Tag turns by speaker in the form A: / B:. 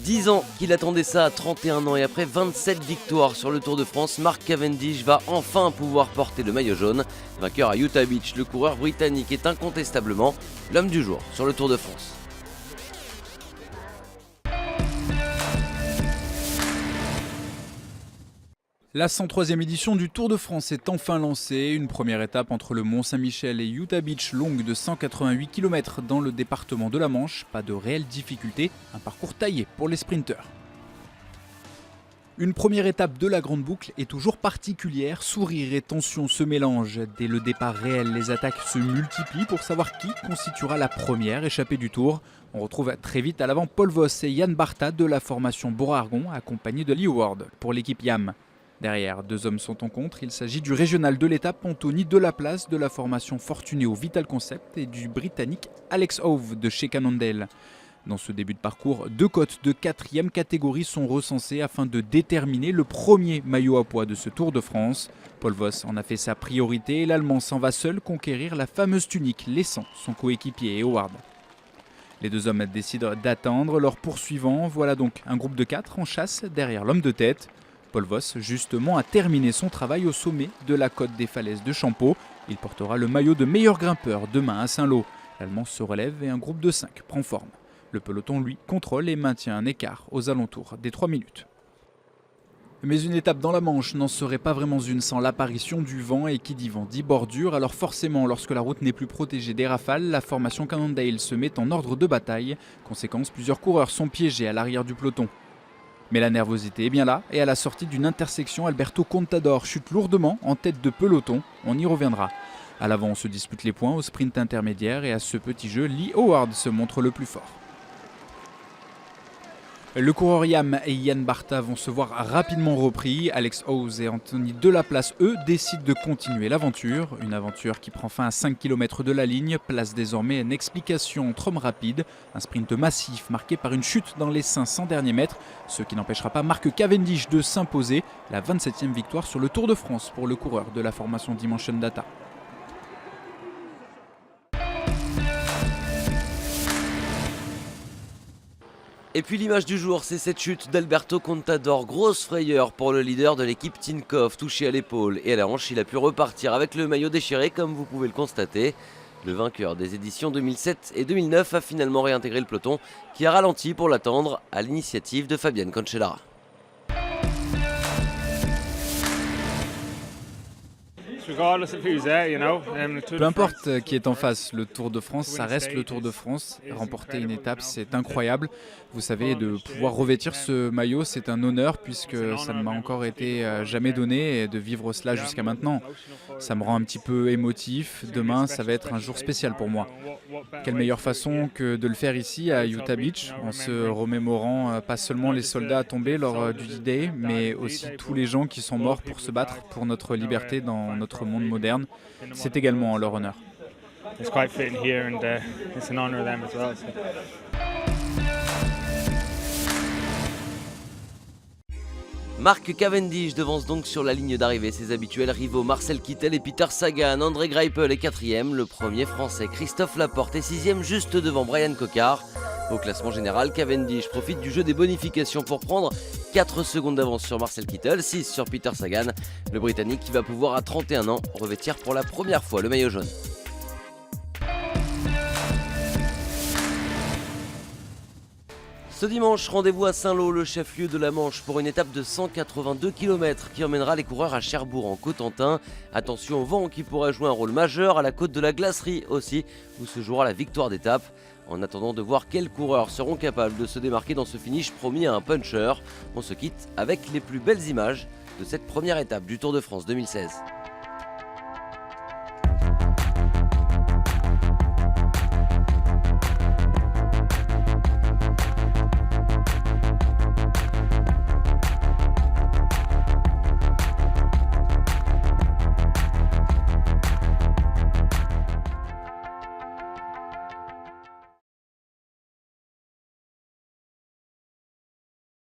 A: 10 ans qu'il attendait ça à 31 ans et après 27 victoires sur le Tour de France, Mark Cavendish va enfin pouvoir porter le maillot jaune. Vainqueur à Utah Beach, le coureur britannique est incontestablement l'homme du jour sur le Tour de France.
B: La 103e édition du Tour de France est enfin lancée. Une première étape entre le Mont-Saint-Michel et Utah Beach, longue de 188 km dans le département de la Manche. Pas de réelle difficulté, un parcours taillé pour les sprinteurs. Une première étape de la grande boucle est toujours particulière. Sourire et tension se mélangent. Dès le départ réel, les attaques se multiplient pour savoir qui constituera la première échappée du Tour. On retrouve très vite à l'avant Paul Voss et Yann Barta de la formation Bora-Argon, accompagnés de Lee Howard pour l'équipe YAM. Derrière, deux hommes sont en contre. Il s'agit du régional de l'étape Anthony Delaplace de la formation Fortuneo Vital Concept et du britannique Alex Hove de chez Cannondale. Dans ce début de parcours, deux cotes de 4e catégorie sont recensées afin de déterminer le premier maillot à pois de ce Tour de France. Paul Voss en a fait sa priorité et l'Allemand s'en va seul conquérir la fameuse tunique, laissant son coéquipier Howard. Les deux hommes décident d'attendre leur poursuivant. Voilà donc un groupe de 4 en chasse derrière l'homme de tête. Paul Voss, justement, a terminé son travail au sommet de la côte des falaises de Champeau. Il portera le maillot de meilleur grimpeur demain à Saint-Lô. L'Allemand se relève et un groupe de 5 prend forme. Le peloton, lui, contrôle et maintient un écart aux alentours des 3 minutes. Mais une étape dans la Manche n'en serait pas vraiment une sans l'apparition du vent, et qui dit vent dit bordure. Alors forcément, lorsque la route n'est plus protégée des rafales, la formation Cannondale se met en ordre de bataille. Conséquence, plusieurs coureurs sont piégés à l'arrière du peloton. Mais la nervosité est bien là, et à la sortie d'une intersection, Alberto Contador chute lourdement en tête de peloton. On y reviendra. À l'avant, on se dispute les points au sprint intermédiaire, et à ce petit jeu, Lee Howard se montre le plus fort. Le coureur YAM et Yann Barta vont se voir rapidement repris. Alex Howes et Anthony Delaplace, eux, décident de continuer l'aventure. Une aventure qui prend fin à 5 km de la ligne, place désormais une explication entre hommes rapides. Un sprint massif marqué par une chute dans les 500 derniers mètres, ce qui n'empêchera pas Mark Cavendish de s'imposer. La 27e victoire sur le Tour de France pour le coureur de la formation Dimension Data.
A: Et puis l'image du jour, c'est cette chute d'Alberto Contador. Grosse frayeur pour le leader de l'équipe Tinkoff, touché à l'épaule et à la hanche. Il a pu repartir avec le maillot déchiré, comme vous pouvez le constater. Le vainqueur des éditions 2007 et 2009 a finalement réintégré le peloton, qui a ralenti pour l'attendre à l'initiative de Fabian Cancellara.
B: Peu importe qui est en face, le Tour de France, ça reste le Tour de France. Remporter une étape, c'est incroyable. Vous savez, de pouvoir revêtir ce maillot, c'est un honneur puisque ça ne m'a encore été jamais donné, et de vivre cela jusqu'à maintenant. Ça me rend un petit peu émotif. Demain, ça va être un jour spécial pour moi. Quelle meilleure façon que de le faire ici à Utah Beach, en se remémorant pas seulement les soldats tombés lors du D-Day, mais aussi tous les gens qui sont morts pour se battre pour notre liberté dans notre monde moderne. C'est également en leur honneur.
A: Mark Cavendish devance donc sur la ligne d'arrivée ses habituels rivaux Marcel Kittel et Peter Sagan. André Greipel est 4e, le premier français Christophe Laporte est 6e juste devant Brian Cocard. Au classement général, Cavendish profite du jeu des bonifications pour prendre 4 secondes d'avance sur Marcel Kittel, 6 sur Peter Sagan, le Britannique qui va pouvoir à 31 ans revêtir pour la première fois le maillot jaune. Ce dimanche, rendez-vous à Saint-Lô, le chef-lieu de la Manche, pour une étape de 182 km qui emmènera les coureurs à Cherbourg en Cotentin. Attention au vent qui pourra jouer un rôle majeur, à la côte de la Glacerie aussi, où se jouera la victoire d'étape. En attendant de voir quels coureurs seront capables de se démarquer dans ce finish promis à un puncher, on se quitte avec les plus belles images de cette première étape du Tour de France 2016.